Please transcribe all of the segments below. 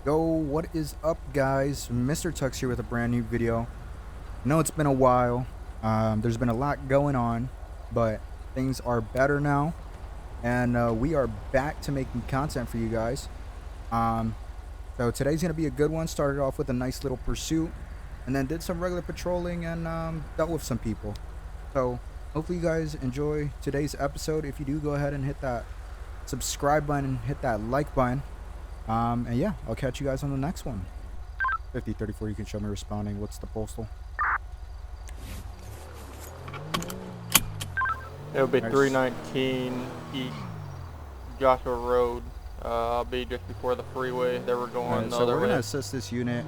Yo, what is up, guys? Mr. Tux here with a brand new video. I know it's been a while. There's been a lot going on, but things are better now, and we are back to making content for you guys. Um, so today's gonna be a good one. Started off with a nice little pursuit, and then did some regular patrolling and dealt with some people. So hopefully you guys enjoy today's episode. If you do, go ahead and hit that subscribe button and hit that like button. And yeah, I'll catch you guys on the next one. 5034, you can show me responding. What's the postal? It'll be Nice. 319 East Joshua Road. I'll be just before the freeway. They were going Alright, the so other we're way. gonna assist this unit.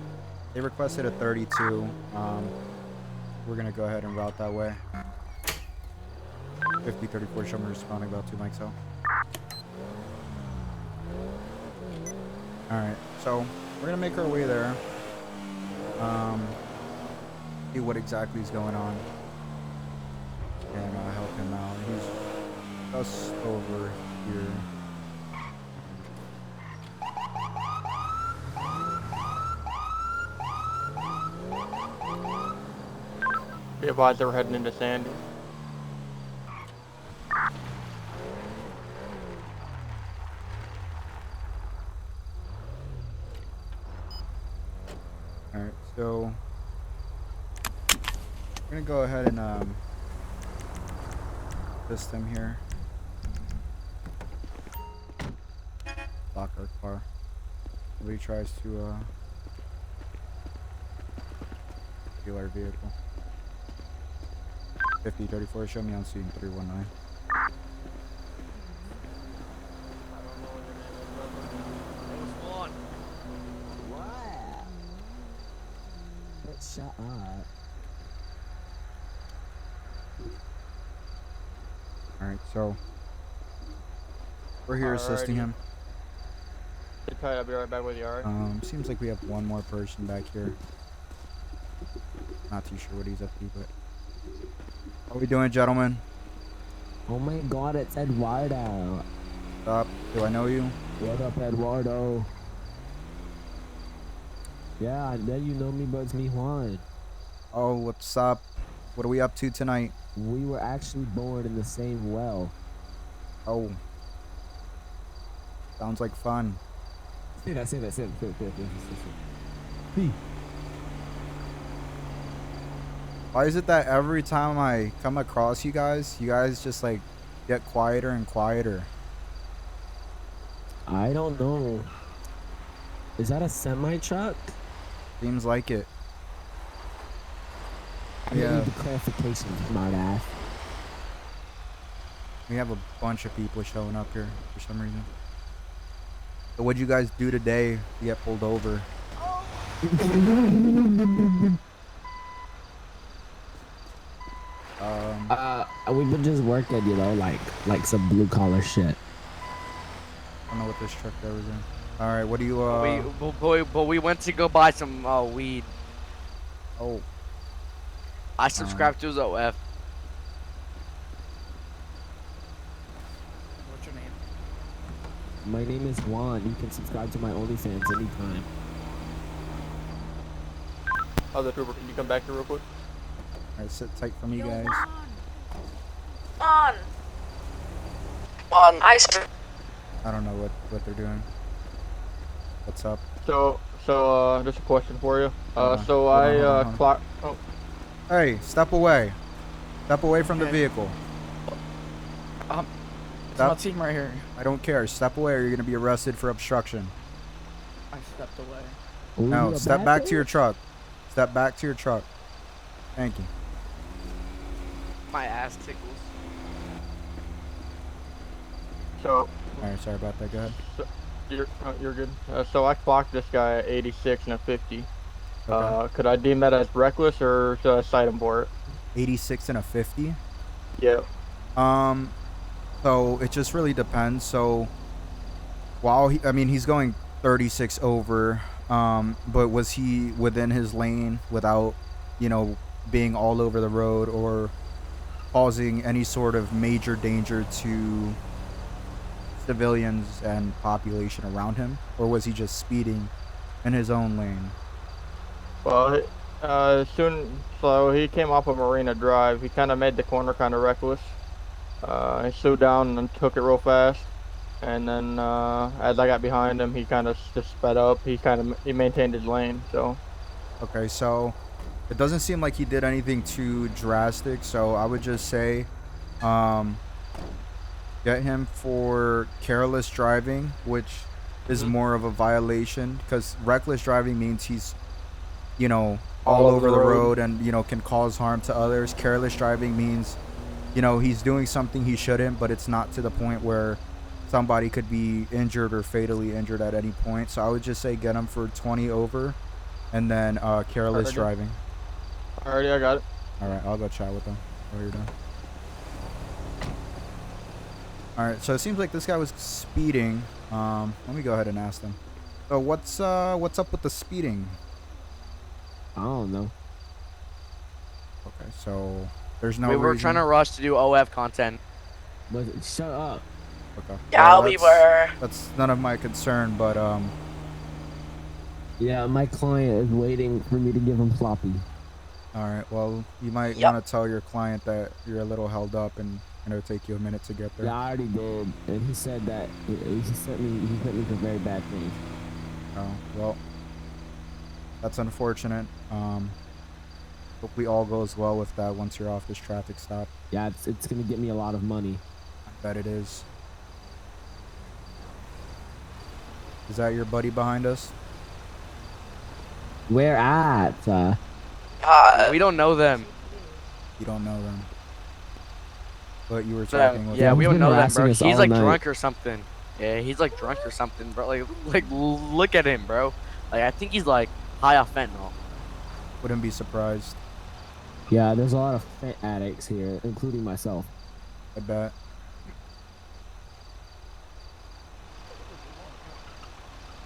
They requested a 32. We're gonna go ahead and route that way. 5034, show me responding about 2 mics out. Alright, so we're gonna make our way there. See what exactly is going on. And help him out. He's just over here. Be advised they were heading into Sandy. Alright, so we're gonna go ahead and assist them here. Lock our car. Nobody tries to steal our vehicle. 5034, show me on scene 319. Shut up. Alright, so we're here assisting Alrighty. him. Sit tight, I'll be right back with you, alright? Seems like we have one more person back here. Not too sure what he's up to, but how we doing, gentlemen? Oh my god, it's Eduardo. Stop. Do I know you? What up, Eduardo? Yeah, then you know me, but it's me, Juan. Oh, what's up? What are we up to tonight? We were actually born in the same well. Oh. Sounds like fun. Say that. Hey. Why is it that every time I come across you guys just like get quieter and quieter? I don't know. Is that a semi-truck? Seems like it. I Yeah. need the clarification, smart ass. We have a bunch of people showing up here for some reason. So what'd you guys do today to get pulled over? We've been just working, you know, like some blue collar shit. I don't know what this truck there was in. Alright, what do you But we went to go buy some weed. oh, I subscribed to his OF. What's your name? My name is Juan. You can subscribe to my OnlyFans anytime. Other trooper, can you come back here real quick? alright, sit tight for me, guys. On, I don't know what they're doing. What's up? So, just a question for you. Hold on, So hold on, I, hold on. clock. Oh, Hey, step away. Step away from the Okay. vehicle. It's Stop. my team right here. I don't care. Step away or you're gonna be arrested for obstruction. I stepped away. Ooh, No, you a step bad back to your bitch? truck. Step back to your truck. Thank you. My ass tickles. so Alright, sorry about that. Go ahead. you're good. So I clocked this guy at 86 and a 50. Okay. Could I deem that as reckless, or should I cite him for it? 86 and a 50. Yeah. So it just really depends. So I mean, he's going 36 over. But was he within his lane without, being all over the road or causing any sort of major danger to civilians and population around him, or was he just speeding in his own lane. Well, so he came off of Marina Drive. He kind of made the corner kind of reckless. He slowed down and took it real fast. And then as I got behind him, he kind of just sped up. He maintained his lane. So Okay, so it doesn't seem like he did anything too drastic. So I would just say, um, get him for careless driving, which is Mhm. more of a violation because reckless driving means he's, you know, all all over over the the road. road and, you know, can cause harm to others. Careless driving means, you know, he's doing something he shouldn't, but it's not to the point where somebody could be injured or fatally injured at any point. So I would just say get him for 20 over and then careless Already, driving. already, I got it. All right, I'll go chat with him while you're done. All right, so it seems like this guy was speeding. Let me go ahead and ask him. So what's up with the speeding? I don't know. Okay, so there's no We were trying reason. to rush to do OF content. But shut up. Okay. Yeah, Well, we were. that's none of my concern, but Yeah, my client is waiting for me to give him sloppy. all right. Well, you might Yep. want to tell your client that you're a little held up and it'll take you a minute to get there. Yeah, I already did, and he said that he sent me for very bad things. Oh, well, that's unfortunate. Hope we all goes well with that once you're off this traffic stop. Yeah, it's gonna get me a lot of money. I bet it is. Is that your buddy behind us? Where at? We don't know them. You don't know them. But you were talking with Yeah, them. we he's don't been know them, harassing bro. us He's all like night. drunk or something. Yeah, he's like drunk or something, bro. Like look at him, bro. Like I think he's like high off fentanyl. Wouldn't be surprised. Yeah, there's a lot of fat addicts here, including myself. I bet.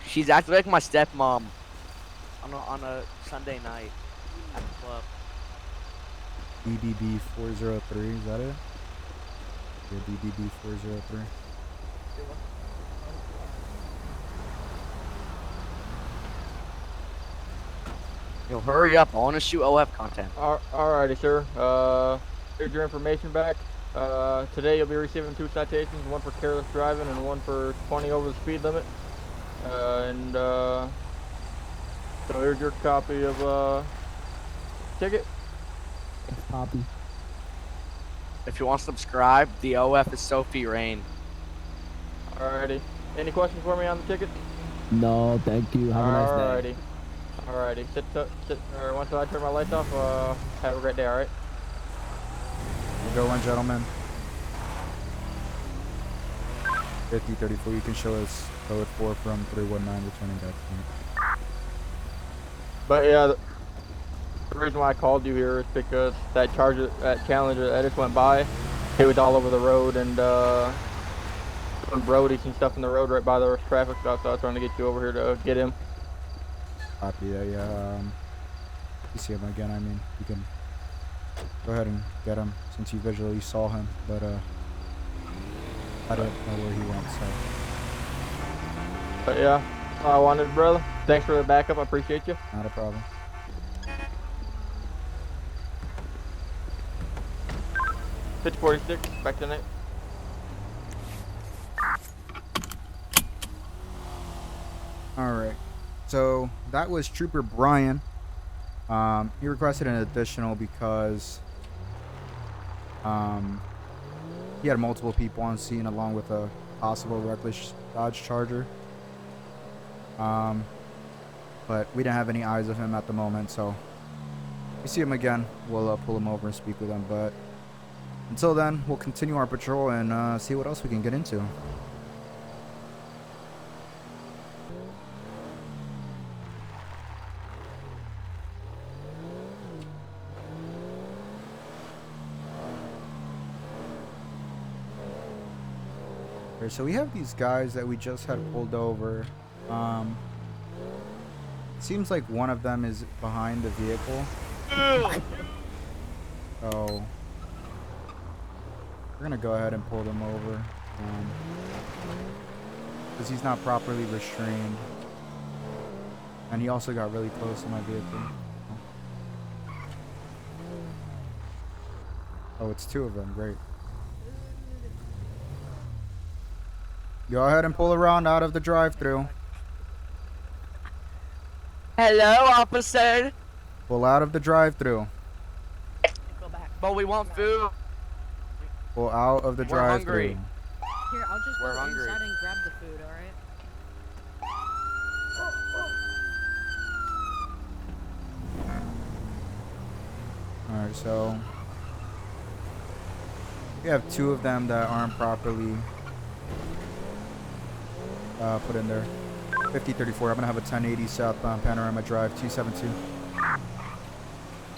She's acting like my stepmom on a Sunday night at the club. BBB 403, is that it? Yeah, BBB 403. Yo, hurry up! I want to shoot OF content. Alrighty, sir. Here's your information back. Today you'll be receiving 2 citations, one for careless driving and one for 20 over the speed limit. So here's your copy of ticket. Poppy. If you want to subscribe, the OF is Sophie Rain. Alrighty. Any questions for me on the ticket? No, thank you. Have a nice day. Alrighty. Or once I turn my lights off, have a great day, alright? Go on, gentlemen. 5034, you can show us code 4 from 319 returning back to me. But yeah, the reason why I called you here is because that Challenger that just went by, he was all over the road and doing roadies and stuff in the road right by the traffic stop, so I was trying to get you over here to get him. Copy that, yeah. You see him again, I mean, you can go ahead and get him since you visually saw him, but I don't know where he went, so. But yeah, that's all I wanted, brother. Thanks for the backup, I appreciate you. Not a problem. Pitch 46, back tonight. Alright, so that was Trooper Brian. He requested an additional because he had multiple people on scene along with a possible reckless Dodge Charger. But we didn't have any eyes of him at the moment, so if we see him again, we'll pull him over and speak with him. But until then, we'll continue our patrol and see what else we can get into. Okay, so we have these guys that we just had pulled over. Seems like one of them is behind the vehicle. So we're gonna go ahead and pull them over because he's not properly restrained. And he also got really close to my vehicle. Oh, it's two of them. Great. Go ahead and pull around out of the drive-thru. Hello, officer. Pull out of the drive-thru. But we want food. Pull out of the We're drive-thru. hungry. Here, I'll just We're go hungry. inside and grab the food, alright? Alright, so we have two of them that aren't properly put in there. 5034, I'm gonna have a 1080 southbound Panorama Drive 272.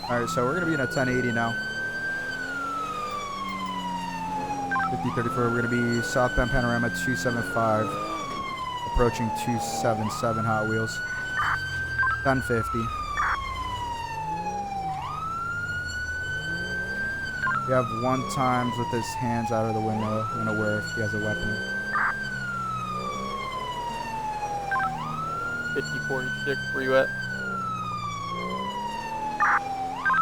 Alright, so we're gonna be in a 1080 now. 5034, we're gonna be southbound Panorama 275, approaching 277 Hot Wheels. 1050. We have 1 times with his hands out of the window. Unaware if he has a weapon. 5046, where you at?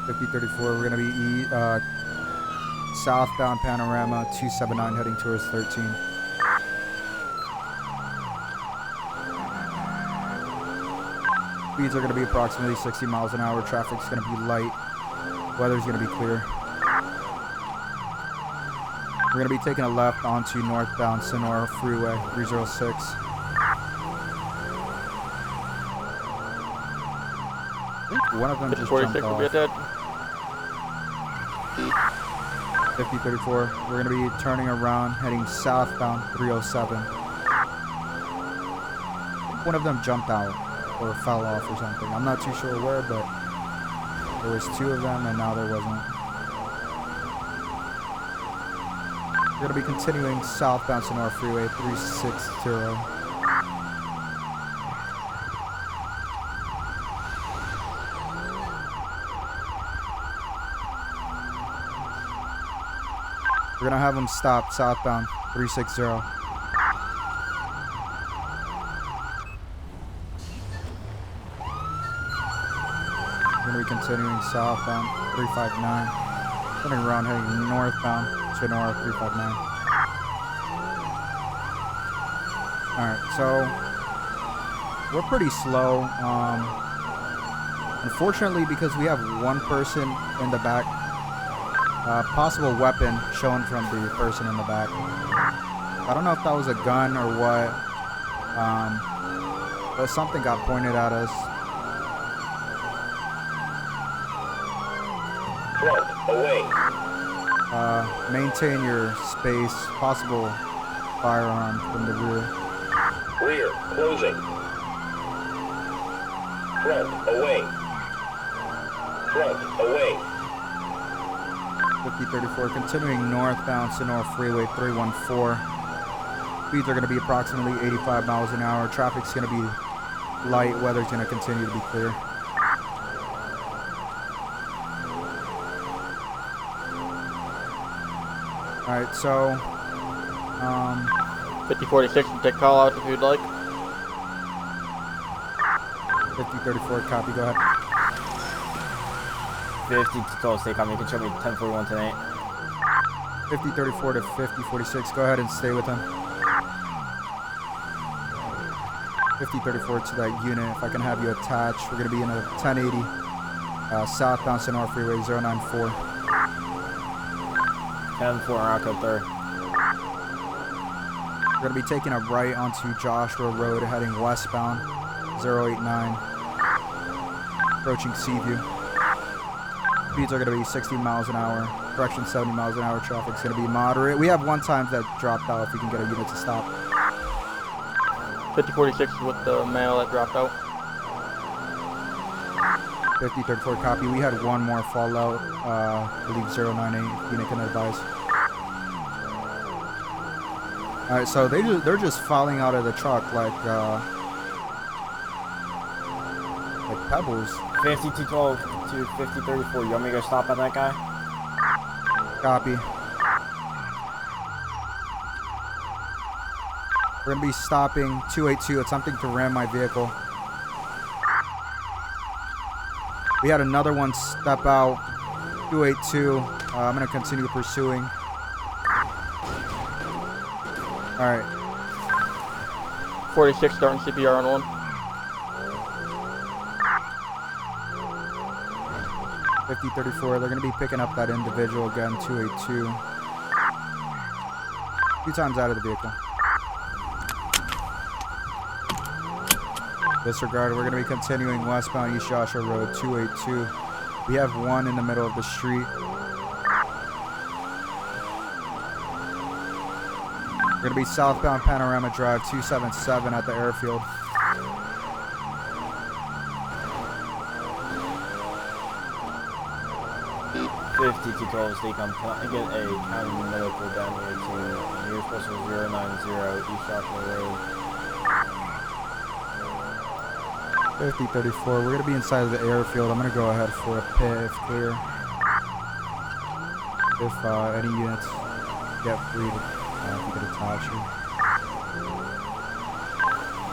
5034, we're gonna be southbound Panorama 279 heading towards 13. Speeds are gonna be approximately 60 miles an hour. Traffic's gonna be light. Weather's gonna be clear. We're gonna be taking a left onto northbound Sonora Freeway 306. I think one of them just jumped 46 will be at off. that. 5034. We're gonna be turning around, heading southbound 307. One of them jumped out or fell off or something. I'm not too sure where, but there was 2 of them and now there wasn't. We're gonna be continuing southbound Sonora Freeway 360. We're gonna have them stop southbound 360. We're gonna be continuing southbound 359. Turning around heading northbound Sonora 359. Alright, so we're pretty slow. Unfortunately, because we have one person in the back, possible weapon shown from the person in the back. I don't know if that was a gun or what, but something got pointed at us. Front, away. Maintain your space. Possible firearm from the rear. Rear, closing. Front, away. Front, away. 5034, continuing northbound Sonora Freeway 314. Speeds are going to be approximately 85 miles an hour. Traffic's going to be light. Weather's going to continue to be clear. Alright, so 5046 can take call out if you'd like. 5034, copy, go ahead. 50 to 12, stay calm. You can show me 1041 tonight. 5034 to 5046, go ahead and stay with him. 5034 to that unit, if I can have you attached. We're going to be in a 1080 southbound Sonora Freeway 094. 10-4, Rock Code 3rd. We're going to be taking a right onto Joshua Road heading westbound 089. Approaching Seaview. Speeds are going to be 60 miles an hour. Correction, 70 miles an hour. Traffic's going to be moderate. We have 1 time that dropped out if we can get a unit to stop. 5046 is with the male that dropped out. 5034 copy. We had 1 more fallout. I believe 098. Unit can advise. Alright, so they're just falling out of the truck like pebbles. 50 to 12 to 5034. You want me to go stop at that guy? Copy. We're gonna be stopping 282. Attempting to ram my vehicle. We had another one step out. 282. I'm gonna continue pursuing. All right. 46 starting CPR on one. 5034. They're gonna be picking up that individual again. 282. 2 times out of the vehicle. Disregard. We're gonna be continuing westbound East Joshua Road. 282. We have one in the middle of the street. We're gonna be southbound Panorama Drive 277 at the airfield. Decom. Can I get a county medical down here to nearest postal 090 East Joshua Road? 5034. We're gonna be inside of the airfield. I'm gonna go ahead for a pit if clear. If any units get free, you can attach here.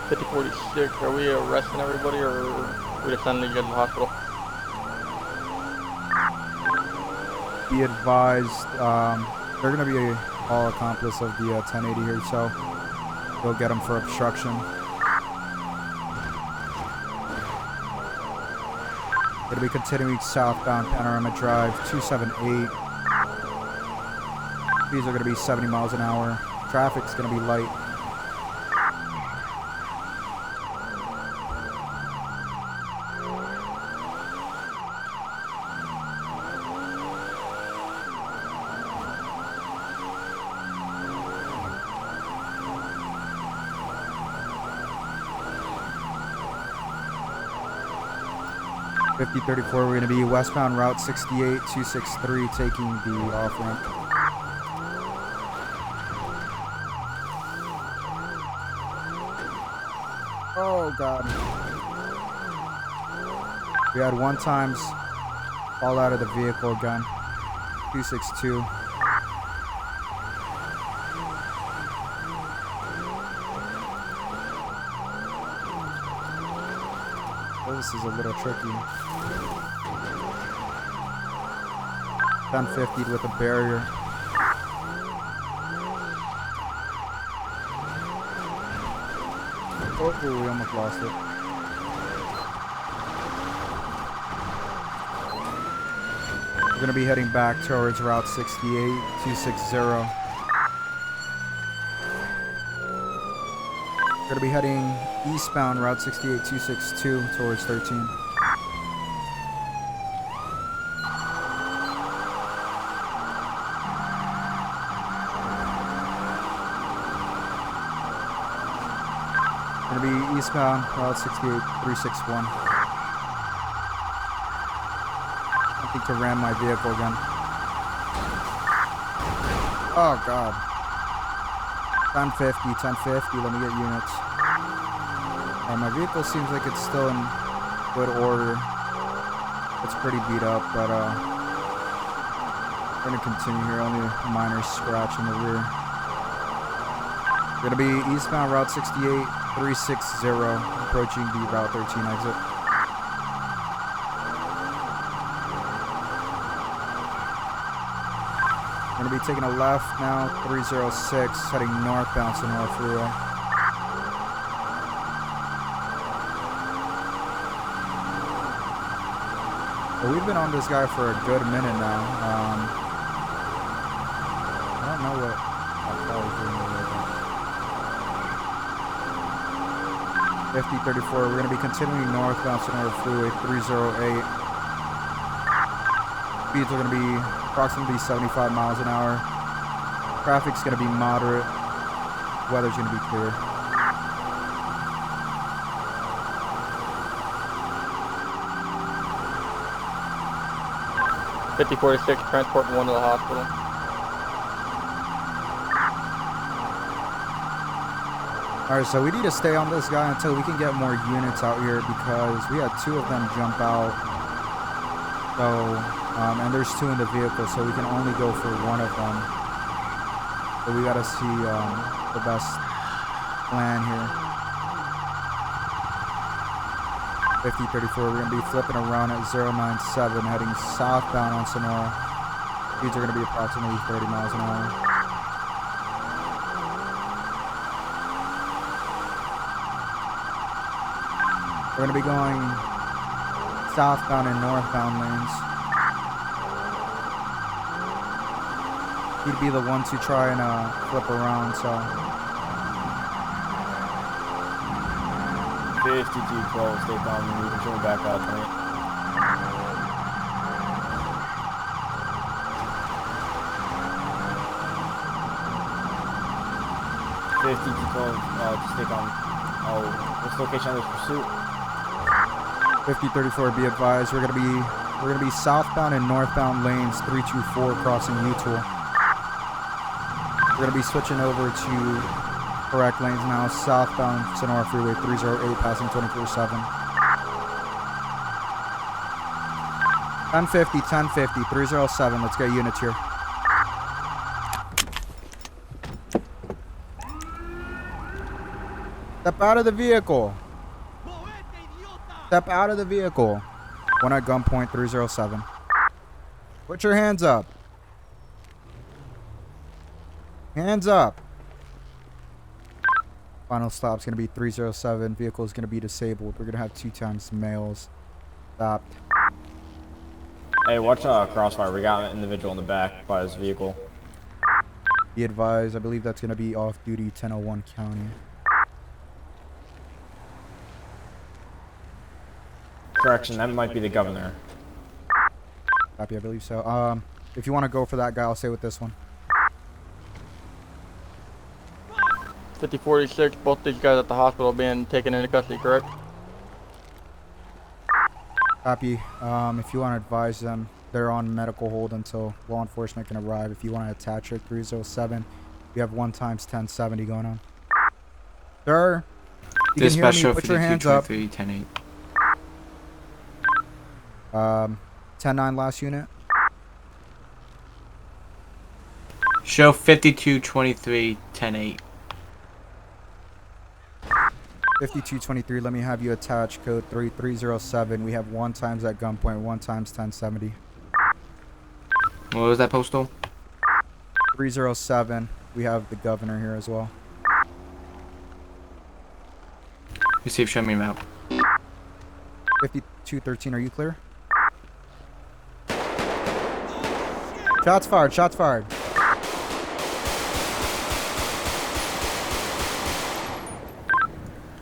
5046. Are we arresting everybody or are we just sending you guys to the hospital? Be advised, they're gonna be all accomplice of the 1080 here, so we'll get them for obstruction. Gonna be continuing southbound Panorama Drive 278. These are gonna be 70 miles an hour. Traffic's gonna be light. .5034, we're going to be westbound Route 68, 263, taking the off-ramp. Oh, God. We had 1 times fall out of the vehicle again. 262. This is a little tricky. 1050 with a barrier. Oh, we almost lost it. We're going to be heading back towards Route 68, 260. We're going to be heading eastbound Route 68, 262 towards 13. Gonna be eastbound, Route 68, 361. I think to ram my vehicle again. Oh, God. 1050, 1050, let me get units. My vehicle seems like it's still in good order. It's pretty beat up, but we're gonna continue here, only a minor scratch in the rear. Gonna be eastbound Route 68, 360, approaching the Route 13 exit. Gonna be taking a left now, 306, heading northbound to North Freeway. Well, we've been on this guy for a good minute now. I don't know what I'll call it. 5034, we're going to be continuing northbound to North Freeway 308. Speeds are going to be approximately 75 miles an hour. Traffic's going to be moderate. Weather's going to be clear. .5046, transporting one to the hospital. Alright, so we need to stay on this guy until we can get more units out here because we had 2 of them jump out. So, and there's 2 in the vehicle, so we can only go for 1 of them. So we gotta see the best plan here. 5034, we're going to be flipping around at 097, heading southbound on Sonora. Speeds are going to be approximately 30 miles an hour. We're going to be going southbound and northbound lanes. He'd be the ones who try and flip around, so. 5212, stay calm, we can turn back out, right? Just stay calm. Oh, what's the location of this pursuit? 5034, be advised, we're gonna be southbound and northbound lanes 324 crossing Utool. We're gonna be switching over to correct lanes now, southbound Sonora Freeway 308 passing 24/7. 1050, 307, let's get units here. Step out of the vehicle. Step out of the vehicle. One at gunpoint, 307. Put your hands up. Hands up. Final stop's going to be 307. Vehicle is going to be disabled. We're going to have 2 times males. Stopped. Hey, watch crossfire. We got an individual in the back by his vehicle. Be advised, I believe that's going to be off duty 1001 County. Correction, that might be the governor. Copy, I believe so. If you want to go for that guy, I'll stay with this one. 5046, both these guys at the hospital being taken into custody, correct? Copy. If you want to advise them, they're on medical hold until law enforcement can arrive. If you want to attach it, 307. We have 1 times 1070 going on. Sir, you can hear me. Put your hands up. 10-8. 10-9 last unit. Show 5223 10-8. 5223, let me have you attach code 3307. We have 1 times at gunpoint, 1 times 1070. What was that postal? 307. We have the governor here as well. Receive, show me map. 5213, are you clear? Shots fired, shots fired.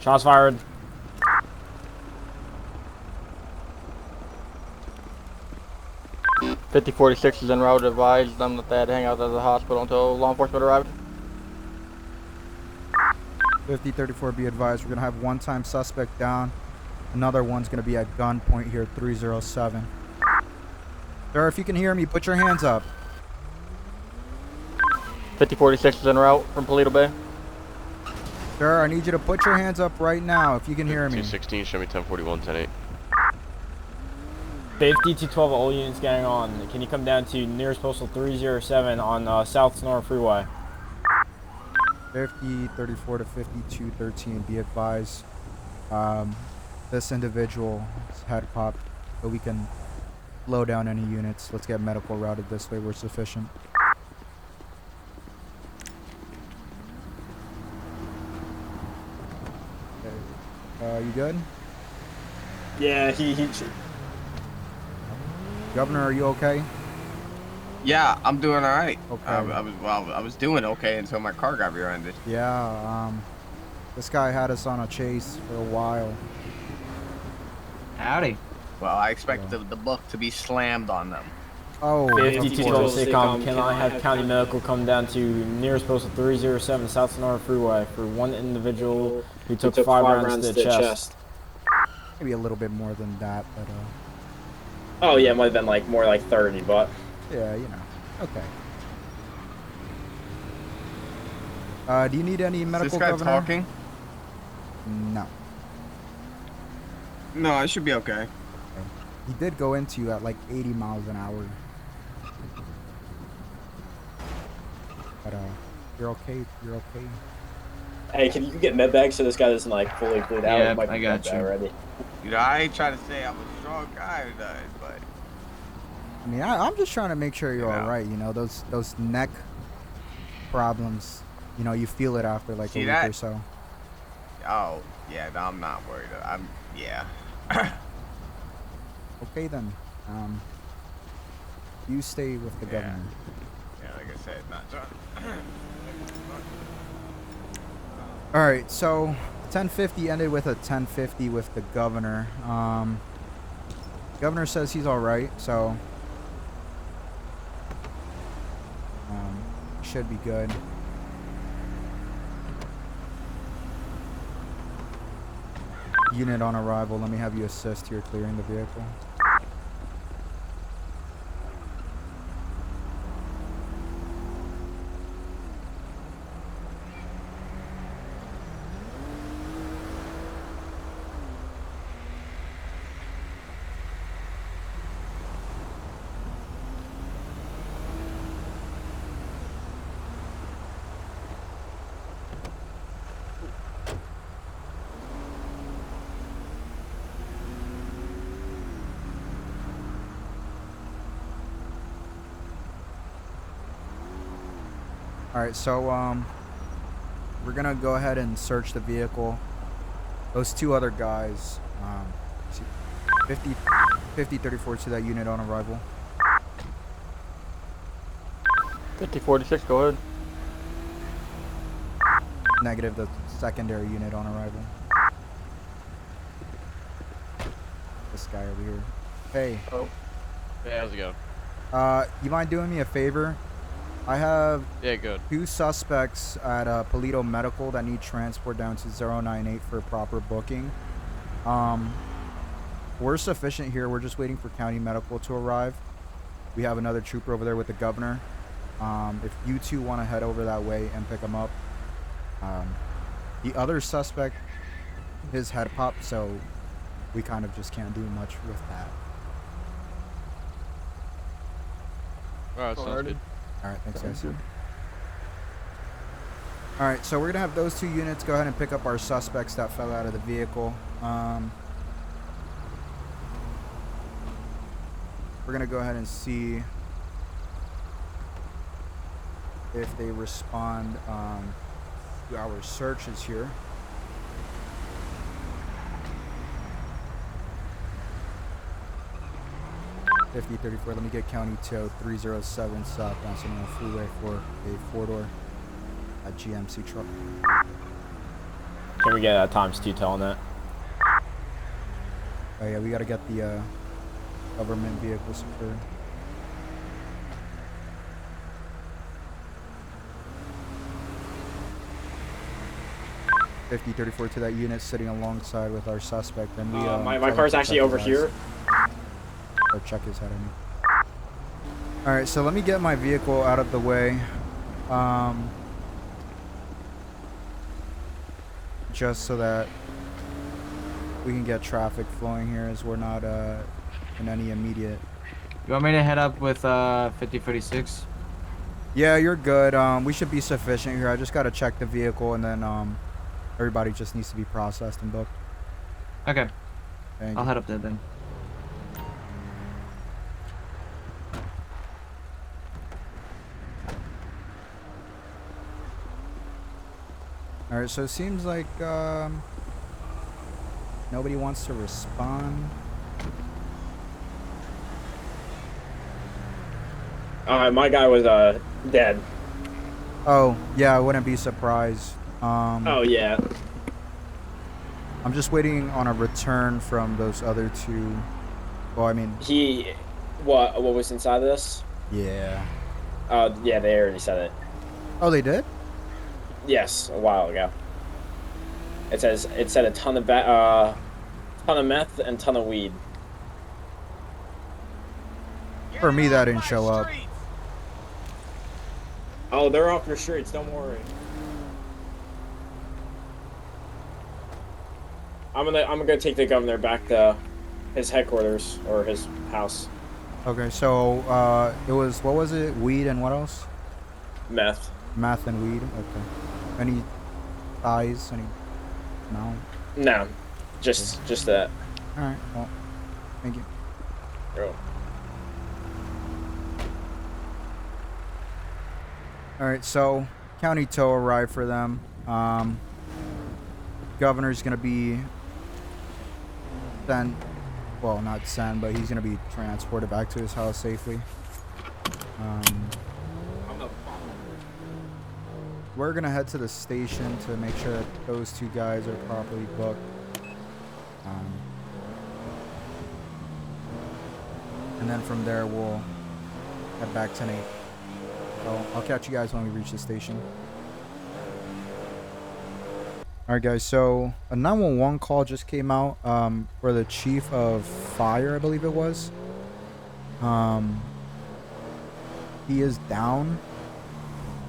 Shots fired. '5046 is en route. Advised them that they had to hang out at the hospital until law enforcement arrived. 5034, be advised, we're gonna have 1 time suspect down. Another one's gonna be at gunpoint here, 307. Sir, if you can hear me, put your hands up. 5046 is en route from Paleto Bay. Sir, I need you to put your hands up right now if you can hear me. 216, show me 1041, 10-8. 5212, all units getting on. Can you come down to nearest postal 307 on South Sonora Freeway? 5034 to 5213, be advised. This individual had popped, so we can slow down any units. Let's get medical routed this way. We're sufficient. Okay. You good? Yeah, he Governor, are you okay? Yeah, I'm doing all right. Okay. I was doing okay until my car got rear-ended. Yeah, this guy had us on a chase for a while. Howdy. Well, I expect the book to be slammed on them. Oh, 5212, stay calm. Can I have county medical come down to nearest postal 307 South Sonora Freeway for one individual who took 5 rounds to the chest? Maybe a little bit more than that, but Oh yeah, it might have been like more like 30, but yeah, you know. Okay. Do you need any medical, Is this guy Governor? talking? No. No, I should be okay. He did go into you at like 80 miles an hour. But you're okay. You're okay. hey, can you get med bag so this guy doesn't like fully bleed out? Yeah, It might be I got med bag you. already. You know, I ain't trying to say I'm a strong guy or nothing, but I mean, I'm just trying to make sure you're Yeah. all right. You know, those neck problems. You know, you feel it after like See a week that? or so. oh yeah, no, I'm not worried. Yeah. Okay then. You stay with the Yeah. governor. Yeah, like I said, not trying. All right, so 1050 ended with a 1050 with the governor. Governor says he's all right, so should be good. Unit on arrival. Let me have you assist here clearing the vehicle. All right, so we're gonna go ahead and search the vehicle. Those two other guys, 5034 to that unit on arrival. 5046, go ahead. Negative, the secondary unit on arrival. This guy over here. Hey. Oh. Hey, how's it going? You mind doing me a favor? I have Yeah, good. 2 suspects at Polito Medical that need transport down to 098 for proper booking. We're sufficient here. We're just waiting for county medical to arrive. We have another trooper over there with the governor. If you two want to head over that way and pick them up. The other suspect, his head popped, so we kind of just can't do much with that. Alright, sounds good. Alright, thanks guys. Alright, so we're going to have those 2 units go ahead and pick up our suspects that fell out of the vehicle. We're going to go ahead and see if they respond to our searches here. .5034, let me get County Tow 307 South National Freeway for a 4-door GMC truck. Can we get a times 2 on that? Oh yeah, we gotta get the government vehicle secured. .5034 to that unit sitting alongside with our suspect. And we my car's actually over here. Or check his head in. All right, so let me get my vehicle out of the way. Just so that we can get traffic flowing here, as we're not in any immediate. You want me to head up with 5046? Yeah, you're good. We should be sufficient here. I just gotta check the vehicle, and then everybody just needs to be processed and booked. Okay. Thank I'll you. head up there then. All right, so it seems like nobody wants to respond. My guy was dead. Oh, yeah, I wouldn't be surprised. Oh yeah. I'm just waiting on a return from those other 2. Well, I mean, What was inside of this? yeah. Yeah, they already said it. Oh, they did? Yes, a while ago. It said a ton of meth and ton of weed. For me, that didn't show up. Oh, they're off your streets. Don't worry. I'm gonna take the governor back to his headquarters or his house. Okay, so it was, what was it? Weed and what else? Meth. Meth and weed. Okay. Any thighs? Any? No. No, just that. All right. Well, thank you. Bro. All right. So county tow arrived for them. Governor's gonna be sent. Well, not sent, but he's gonna be transported back to his house safely. We're gonna head to the station to make sure that those two guys are properly booked. And then from there we'll head back to Nate. So I'll catch you guys when we reach the station. Alright guys, so a 911 call just came out for the chief of fire, I believe it was. He is down.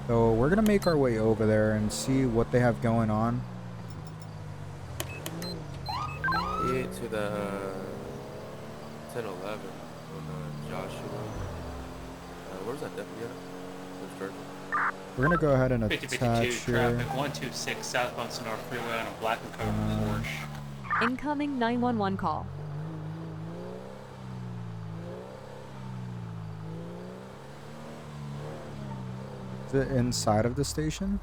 So we're gonna make our way over there and see what they have going on. Yeah, to the 1011 on Joshua. Where's that deputy at? We're gonna go ahead and 5052 attach here. traffic 126 southbound Sonora Freeway on a black and covered Porsche. Incoming 911 call. Is it inside of the station?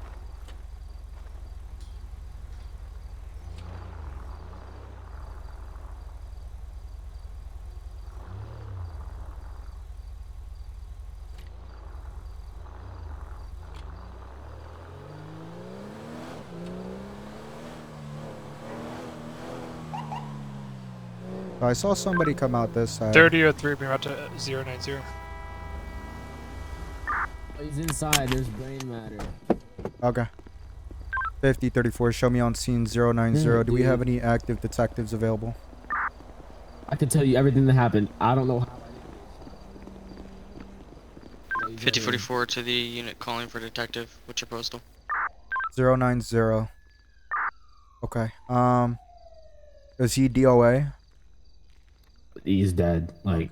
I saw somebody come out this side. 3003, bring out to 090. He's inside. There's brain matter. Okay. 5034, show me on scene 090. Yeah, Do we dude. have any active detectives available? I can tell you everything that happened. I don't know how. 5044 to the unit calling for detective. What's your postal? 090. Okay. Is he DOA? He's dead. Like,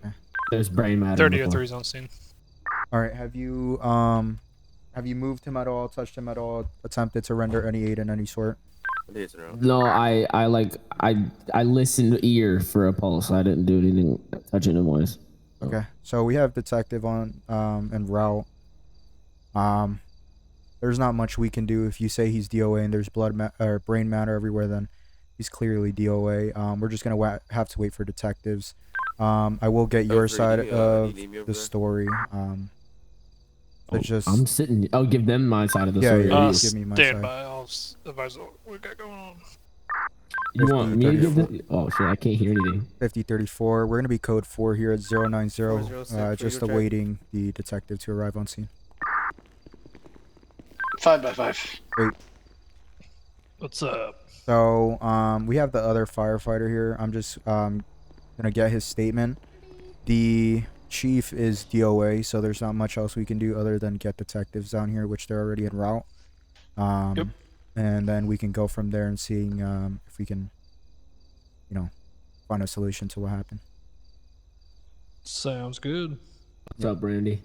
there's brain matter. 3003 is on scene. All right. Have you moved him at all, touched him at all, attempted to render any aid in any sort? No, I listened ear for a pulse. I didn't do anything touching him wise. Okay. So we have detective on en route. There's not much we can do if you say he's DOA and there's or brain matter everywhere. Then he's clearly DOA. We're just gonna have to wait for detectives. I will get your side of the story. But just I'm sitting. I'll give them my side of the story. Yeah, give me my Stand side. by. I'll advise what we got going on. You want me to give the? Oh shit! I can't hear anything. 5034. We're gonna be code 4 here at 090. 406, Just check. awaiting the detective to arrive on scene. 5x5. Wait. What's up? So we have the other firefighter here. I'm just gonna get his statement. The chief is DOA, so there's not much else we can do other than get detectives down here, which they're already en route. Yep. And then we can go from there and seeing if we can, find a solution to what happened. Sounds good. What's up, Brandy?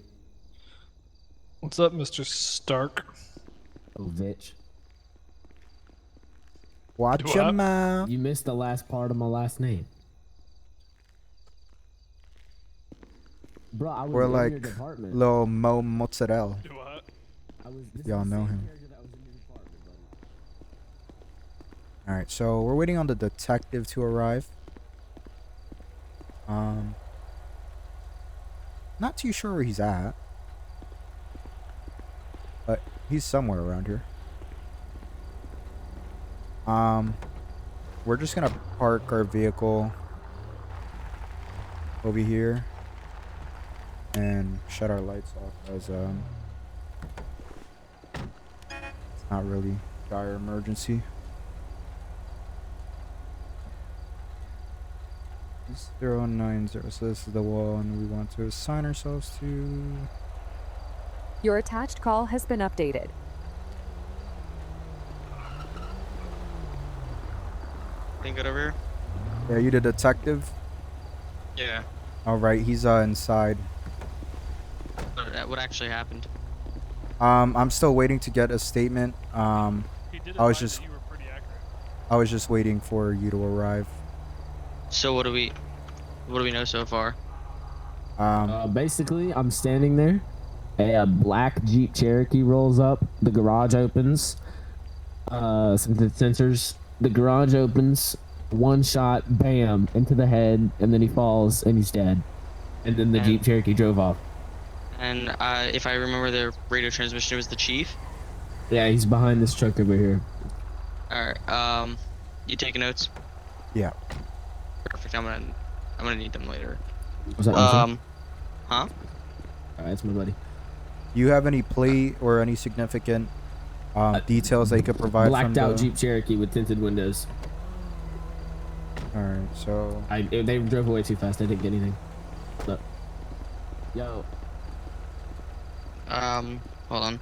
What's up, Mr. Stark? Oh, bitch. Watch Do your what? mouth. You missed the last part of my last name. Bro, I was We're in your like department. little Mo Mozzarella. Do what? Y'all know him. Alright, so we're waiting on the detective to arrive. Not too sure where he's at. But he's somewhere around here. We're just gonna park our vehicle over here and shut our lights off as it's not really dire emergency. 090, so this is the one we want to assign ourselves to. Your attached call has been updated. Think good over here? Yeah, you the detective? Yeah. Alright, he's inside. What actually happened? I'm still waiting to get a statement. I was just waiting for you to arrive. So what do we know so far? Basically, I'm standing there. A black Jeep Cherokee rolls up. The garage opens. Some sensors. The garage opens. One shot, bam, into the head, and then he falls and he's dead. And then the Jeep Cherokee drove off. And if I remember the radio transmission, it was the chief. Yeah, he's behind this truck over here. All right. You taking notes? Yeah. Perfect. I'm gonna need them later. Was that Huh? All right, that's my buddy. Do you have any plate or any significant details they could provide? Blacked from out the... Jeep Cherokee with tinted windows. All right, so they drove away too fast. I didn't get anything. Look. Yo. Hold on.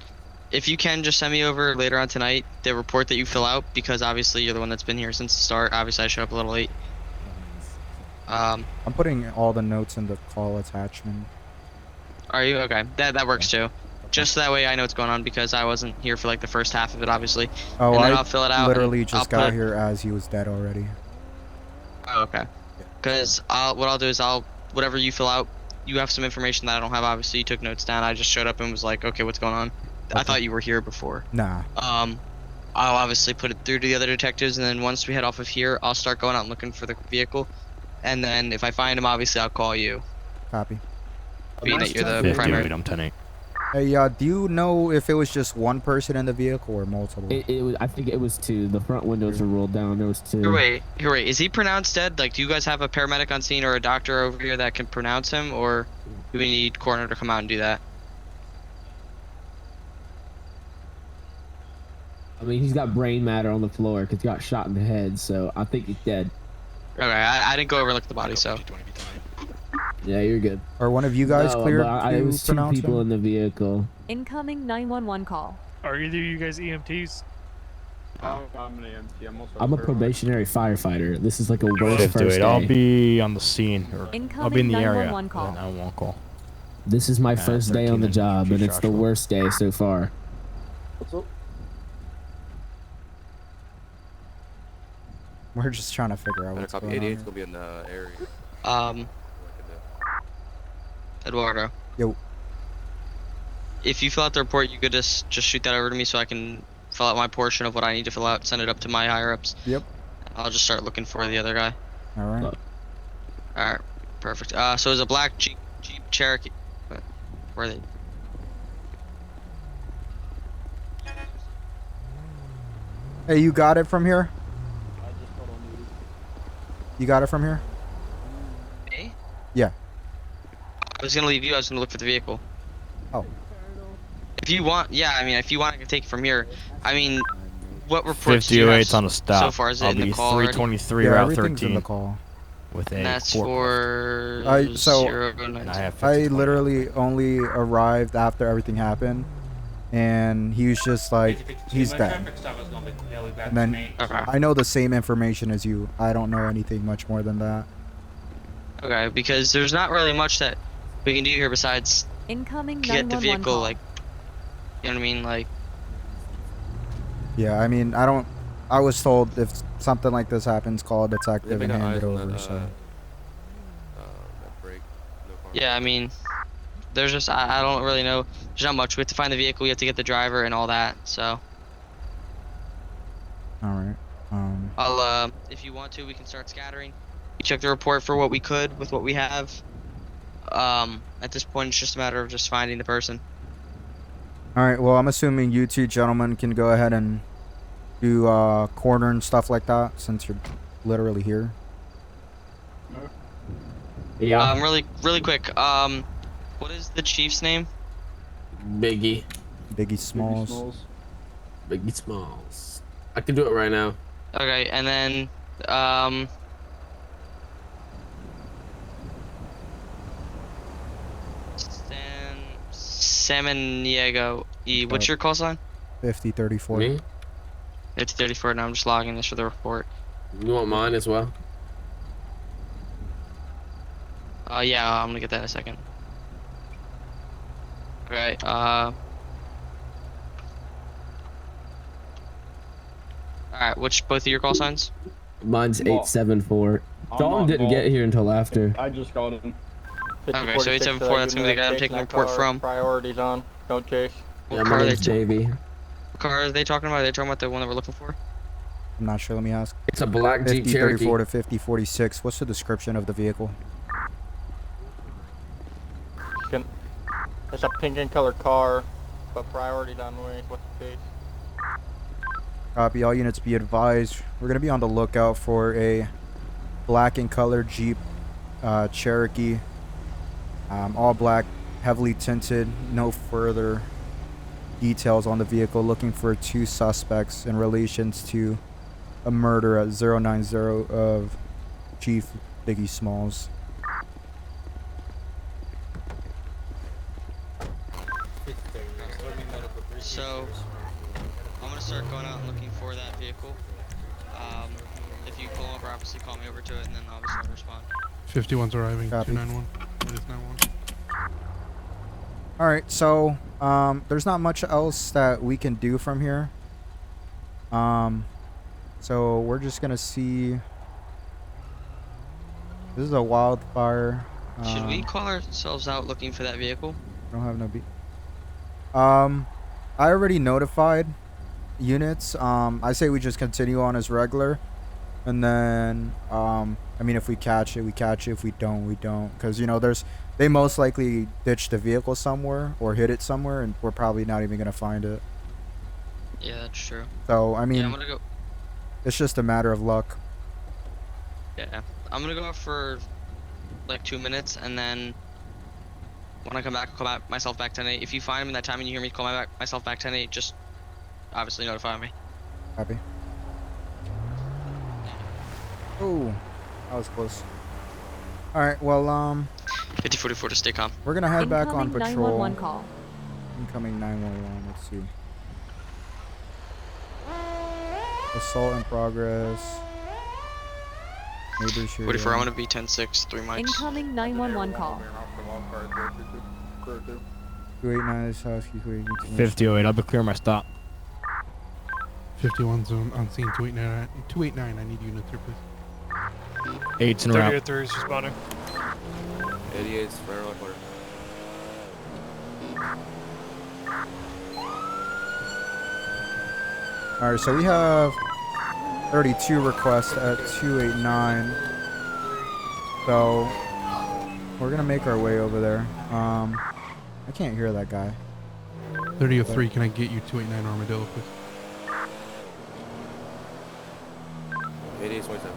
If you can, just send me over later on tonight the report that you fill out, because obviously you're the one that's been here since the start. Obviously I showed up a little late. I'm putting all the notes in the call attachment. Are you? Okay. That works too. Just so that way I know what's going on, because I wasn't here for like the first half of it, obviously. Oh, and then I I'll fill it out. literally just got here as he was dead already. Oh, okay. Because what I'll do is whatever you fill out, you have some information that I don't have. Obviously, you took notes down. I just showed up and was like, okay, what's going on? I thought you were here before. Nah. I'll obviously put it through to the other detectives, and then once we head off of here, I'll start going out and looking for the vehicle. And then if I find him, obviously I'll call you. Copy. Being that you're the primary. I'm 10-8. Hey, do you know if it was just one person in the vehicle or multiple? It was. I think it was two. The front windows were rolled down. There was two. Here, wait. Is he pronounced dead? Like, do you guys have a paramedic on scene or a doctor over here that can pronounce him, or do we need coroner to come out and do that? I mean, he's got brain matter on the floor because he got shot in the head. So I think he's dead. Okay, I didn't go over and look at the body, so. Yeah, you're good. Are one of you guys cleared? It was two people in the vehicle. Incoming 911 call. Are either of you guys EMTs? I'm an EMT. I'm a probationary firefighter. This is like a worst first day. I'll be on the scene, or I'll be in the area. 911 call. 911 call. This is my first day on the job, and it's the worst day so far. What's up? We're just trying to figure out what's going on. 88's gonna be in the area. Eduardo. Yo. If you fill out the report, you could just shoot that over to me so I can fill out my portion of what I need to fill out, send it up to my higher ups. Yep. I'll just start looking for the other guy. All right. Alright, perfect. So it's a black Jeep Cherokee. Where are they? Hey, you got it from here? You got it from here? Me? Yeah. I was gonna leave you. I was gonna look for the vehicle. Oh. If you want, yeah. I mean, if you want, I can take it from here. I mean, what reports do you have 58's on the stop. so far? Is it I'll in the be call already? 323 Yeah, Route everything's 13. in the call. With And a that's forklift. for I literally only arrived after everything happened, and he was just like, he's dead. And then I know the same information as you. I don't know anything much more than that. Okay, because there's not really much that we can do here besides Incoming get the 911 vehicle, call. like, you know what I mean, like. Yeah, I mean, I was told if something like this happens, call a detective and hand it over. So. Yeah, I mean, there's just I don't really know. There's not much. We have to find the vehicle. We have to get the driver and all that. So. All right. I'll if you want to, we can start scattering. We check the report for what we could with what we have. At this point, it's just a matter of just finding the person. All right. Well, I'm assuming you two gentlemen can go ahead and do coroner and stuff like that since you're literally here. Yeah. Really quick. What is the chief's name? Biggie. Biggie Smalls. Biggie Smalls. I can do it right now. Okay, and then Samaniego E. What's your call sign? 5034. Me? It's 34. Now I'm just logging this for the report. You want mine as well? Yeah, I'm gonna get that in a second. Alright, Alright, which both of your call signs? Mine's 874. Dalton didn't get here until after. I just called him. Okay, so 874, that's gonna be the guy I'm taking a report from. Priorities on. Don't chase. Yeah, my name's Davey. What car are they talking about? Are they talking about the one that we're looking for? I'm not sure. Let me ask. It's a black Jeep 5034 Cherokee. to 5046. What's the description of the vehicle? It's a pink and colored car, but priorities on way. What's the case? Copy. All units be advised. We're going to be on the lookout for a black and colored Jeep Cherokee. All black, heavily tinted. No further details on the vehicle. Looking for 2 suspects in relations to a murder at 090 of Chief Biggie Smalls. So, I'm gonna start going out and looking for that vehicle. If you pull over, obviously call me over to it, and then obviously I'll respond. 51's arriving. Copy. 291. It is 91. Alright, so there's not much else that we can do from here. So we're just gonna see. This is a wildfire. Should we call ourselves out looking for that vehicle? I don't have no beat. I already notified units. I say we just continue on as regular, and then I mean, if we catch it, we catch it. If we don't, we don't. Because you know, they most likely ditched the vehicle somewhere or hit it somewhere, and we're probably not even gonna find it. Yeah, that's true. So I mean, yeah, I'm gonna go. It's just a matter of luck. Yeah, I'm gonna go out for like 2 minutes, and then when I come back, I'll call myself back 10-8. If you find me in that time and you hear me call myself back 10-8, just obviously notify me. Copy. Oh, that was close. All right, well, 5044 to stay calm. we're gonna head back on Incoming patrol. 911 call. Incoming 911. Let's see. Assault in progress. Neighbors here. 44, I'm gonna be 10-6, 3 mics. Incoming 911 call. 289 is house. 5008, I'll be clear my stop. 51's on scene. 289. 289. I need units here, please. 8's in route. 38-3 is responding. 88's right around the corner. All right, so we have 32 requests at 289. So we're gonna make our way over there. I can't hear that guy. 3003. Can I get you 289 Armadillo, please? 88's 27.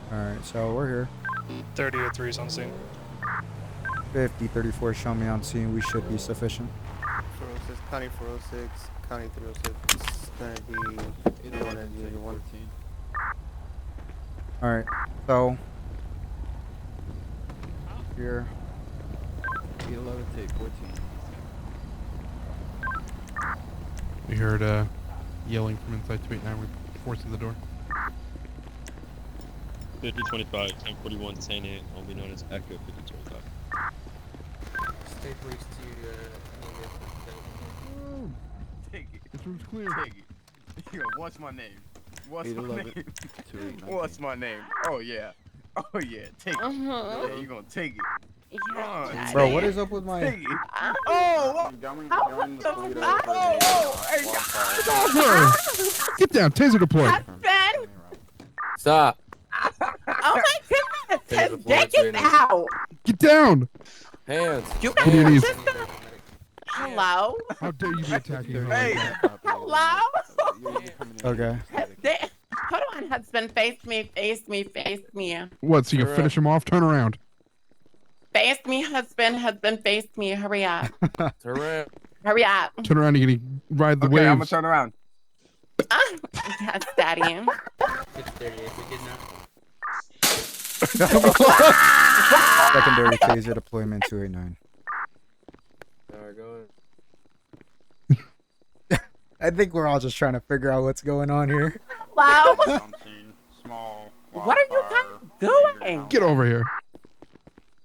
All right, so we're here. 38-3 is on scene. 5034 show me on scene. We should be sufficient. 406, County 406, County 306. It's gonna be 1 All right, so here. 11, take 14. We heard yelling from inside 289. We're forcing the door. 5025, 1041, 10-8, only known as Echo 5025. Stay police Take it. This room's clear. Take it. Yo, what's my name? What's my 811, name? 289. What's my name? Oh yeah. Oh yeah. Take it. Yeah, you gonna take it. Yeah, Bro, what is up with my? Take it. Oh! Get down. Taser deployed. Ben! Stop. Oh my goodness! Taser His deployed, dick is out! Get down. Hands. You What do you need? Hello? How dare you be attacking her Hey. like that? Hello? Okay. Hold on, husband. Face me, face me, face me. What, so you can finish him off? Turn around. Face me, husband. Husband, face me. Hurry up. Turn around. Hurry up. Turn around, you're gonna ride the Okay, I'm gonna waves. turn around. Yes, daddy. Secondary taser deployment 289. Alright, go ahead. I think we're all just trying to figure out what's going on here. Hello? What are you guys doing? Get over here.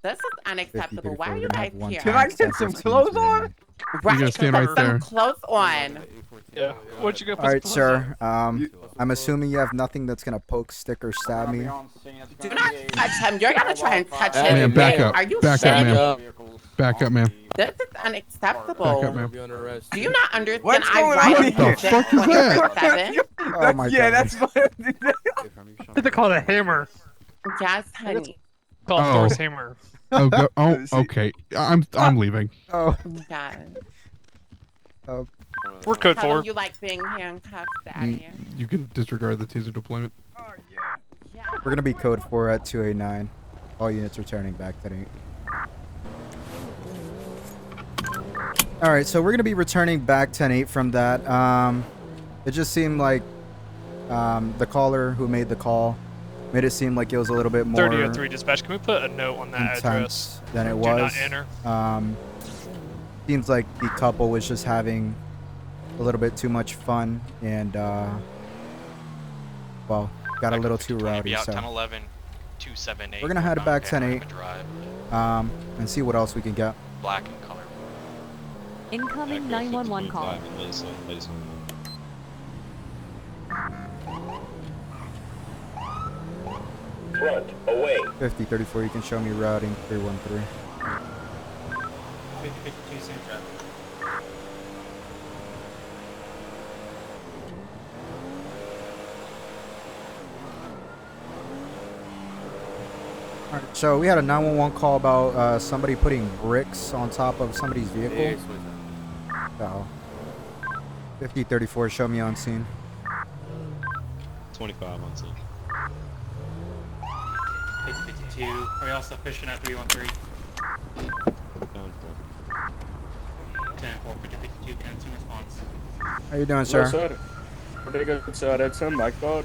This is unacceptable. Why are you guys here? Can I get some clothes on? Right, gonna 'cause stand that's right some there. close one. Yeah. What'd you go All right, sir. I'm assuming you have nothing that's gonna poke, stick, or stab me. Do not touch him. You're gonna try and touch him. Ma'am, back up. Are you Back up, kidding ma'am. me? Back up, ma'am. This is Back unacceptable. up, ma'am. Do you not understand? What's I going ride on on here? his The fuck is that? 24/7. Oh my Yeah, god. that's what. They call it a hammer. Yes, honey. Call it Oh. Thor's hammer. Oh, go. Oh, okay. I'm leaving. Oh. God. We're code Tell him 4. you like being handcuffed, Daddy. You can disregard the taser deployment. We're gonna be code 4 at 289. All units returning back to 8. All right, so we're gonna be returning back 10-8 from that. It just seemed like the caller who made the call made it seem like it was a little bit more 3003 dispatch. Can we put a note on that address? intense than it Do was. not enter. Seems like the couple was just having a little bit too much fun and well, got a little too rowdy. Be out So 1011 278. we're gonna head back 10-8 and see what else we can get. Black in color. Incoming 911 call. Front, away. 5034, you can show me routing 313. 5052 same traffic. Alright, so we had a 911 call about somebody putting bricks on top of somebody's vehicle. So 5034, show me on scene. 25 on scene. 5052. Are we all sufficient at 313? 10-4, 5052, commencing response. How you doing, sir? Hello, sir. Pretty good, sir. That's my code.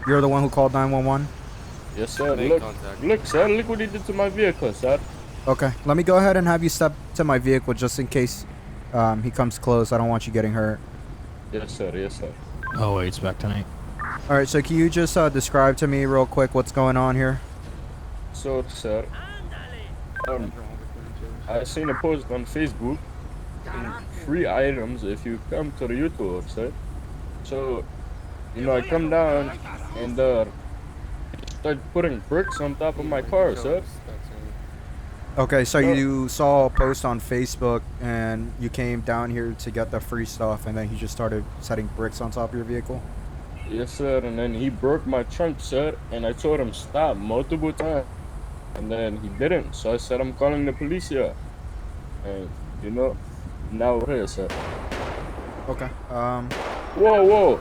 You're the one who called 911? Yes, sir. Look, sir. Look what he did to my vehicle, sir. Okay, let me go ahead and have you step to my vehicle just in case he comes close. I don't want you getting hurt. Yes, sir. Yes, sir. Oh, wait, it's back tonight. Alright, so can you just describe to me real quick what's going on here? So, sir, I seen a post on Facebook. Free items if you come to the YouTube, sir. So, I come down and start putting bricks on top of my car, sir. Okay, so you saw a post on Facebook and you came down here to get the free stuff and then he just started setting bricks on top of your vehicle? Yes, sir. And then he broke my trunk, sir. And I told him stop multiple times. And then he didn't. So I said I'm calling the police here. And, now we're here, sir. Okay. Whoa.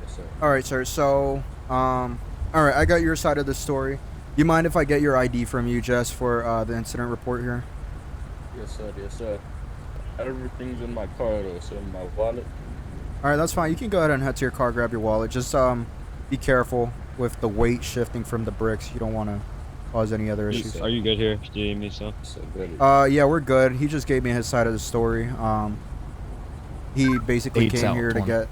Yes, sir. Alright, sir. So, alright, I got your side of the story. You mind if I get your ID from you just for the incident report here? Yes, sir. Yes, sir. Everything's in my car, though, sir. In my wallet. Alright, that's fine. You can go ahead and head to your car, grab your wallet. Just be careful with the weight shifting from the bricks. You don't want to cause any other issues. Are you good here? Do you need me so? Yeah, we're good. He just gave me his side of the story. He basically came here to get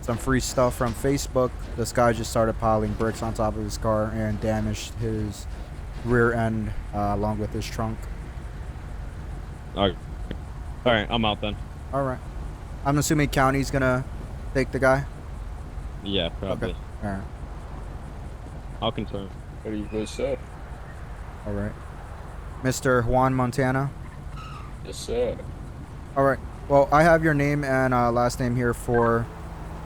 some free stuff from Facebook. This guy just started piling bricks on top of his car and damaged his rear end along with his trunk. Alright, I'm out then. Alright. I'm assuming county's gonna take the guy? Yeah, probably. Okay. Alright. I'll confirm. What do you guys say? Alright. Mr. Juan Montana? Yes, sir. Alright. Well, I have your name and last name here for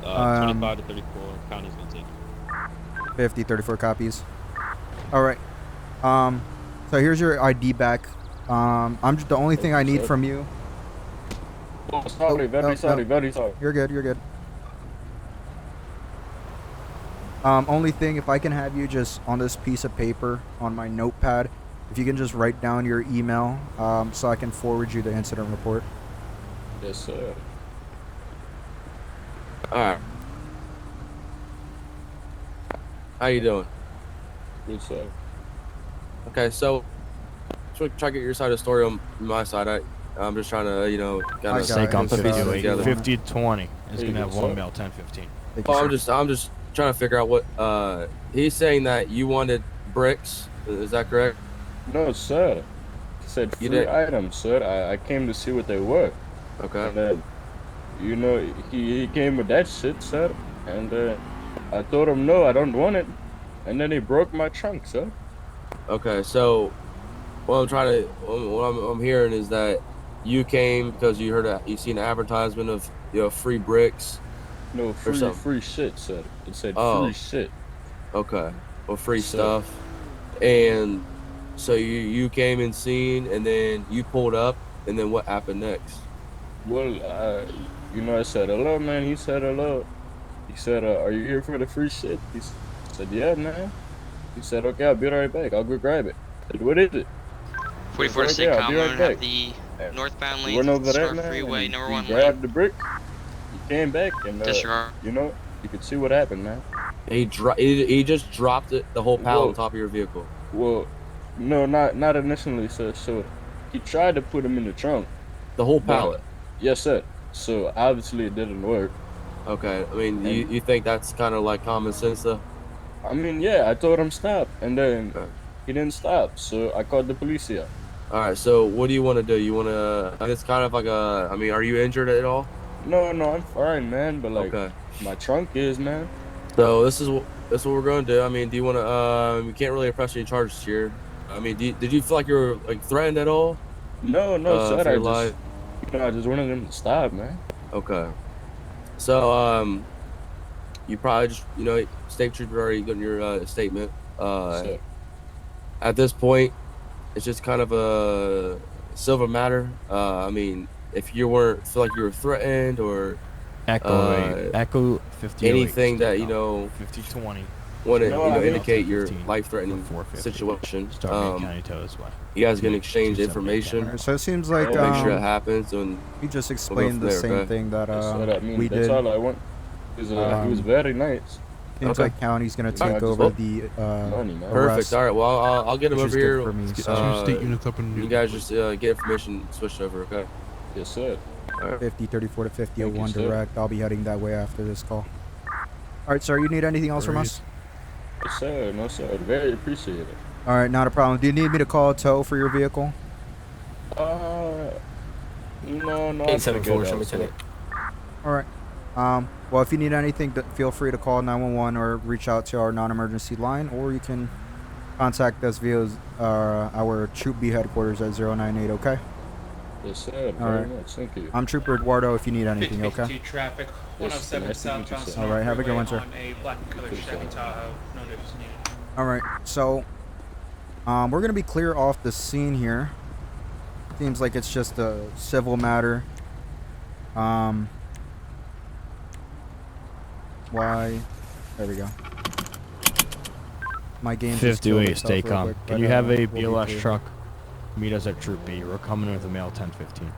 25 to 34. County's gonna take it. 50, 34 copies. Alright. So here's your ID back. The only thing I need from you. Oh, sorry, very sorry. You're good. Only thing, if I can have you just on this piece of paper on my notepad, if you can just write down your email so I can forward you the incident report. Yes, sir. Alright. How you doing? Good, sir. Okay, so try to get your side of the story on my side. I'm just trying to, kind of Stay on 50 50 to 20. It's gonna have one male 10-15. I'm just trying to figure out what he's saying that you wanted bricks. Is that correct? No, sir. said free items, sir. I came to see what they were. Okay. And then, you know, he came with that shit, sir. And I told him no, I don't want it. And then he broke my trunk, sir. Okay, so what I'm hearing is that you came because you seen an advertisement of free bricks. No, free shit, sir. It said free shit. Okay. Well, free So- stuff. And so you came and seen, and then you pulled up, and then what happened next? Well, you know, I said hello, man. He said hello. He said, "Are you here for the free shit?" Said, "Yeah, man." He said, "Okay, I'll be right back. I'll go grab it." I said, "What is it?" 44 to Okay, State I'll be Common, right have back. the northbound He lane went to over the there, Star man. Freeway, and number he 1 grabbed lane. the brick. He came back, and Disregard. you know, you could see what happened, man. He just dropped it, the whole pallet on top of your vehicle. Well, no, not initially, sir. So he tried to put him in the trunk. The whole but- pallet. Yes, sir. So obviously it didn't work. Okay, I mean, And- you think that's kind of like common sense, though? I mean, yeah, I told him stop, and then he didn't stop. So I called the police here. All right, so what do you want to do? You want to? It's kind of like I mean, are you injured at all? No, I'm fine, man. But like, my trunk is, man. So this is what we're gonna do. I mean, do you want to? We can't really press any charges here. I mean, did you feel like you were like threatened at all? No, sir. For your life? I just wanted him to stop, man. Okay. So you probably just state trooper already gotten your statement. Sir. At this point, it's just kind of a civil matter. I mean, if you weren't feel like you were threatened or Echo 50. anything that 5020. want to No, indicate your 15 life-threatening 450. situation. Start County Tow as well. You guys can exchange information. Alright, so it seems like make sure it happens, and he just we'll go explained from the there, same okay? thing that I mean, we that's did. all I want. He was very nice. Seems like county's gonna take over the money, man. Perfect. arrest, All right. Well, I'll get him which over is here. good for me. Two So state units up in You guys just get information switched over, okay? Yes, sir. 50, 34 to 50, Thank you, 01 sir. direct. I'll be heading that way after this call. All right, sir. You need anything else from us? Yes, sir. No, sir. Very appreciated. All right, not a problem. Do you need me to call a tow for your vehicle? No. 874, show me today. All right. Well, if you need anything, feel free to call 911 or reach out to our non-emergency line, or you can contact us via our Troop B headquarters at 098. Okay. Yes, sir. All Very right. much. Thank you. I'm Trooper Eduardo. If you need anything, okay. 52 traffic, Yes, 107 nice to meet you, southbound sir. Sonora All right, have a good Freeway one, sir. On a black and color Chevy Tahoe, no difference needed. All right. So, we're gonna be clear off the scene here. Seems like it's just a civil matter. Why? There we go. My game. 58 Stay calm. Can you have a BLS truck meet us at Troop B? We're coming in with a male 1015.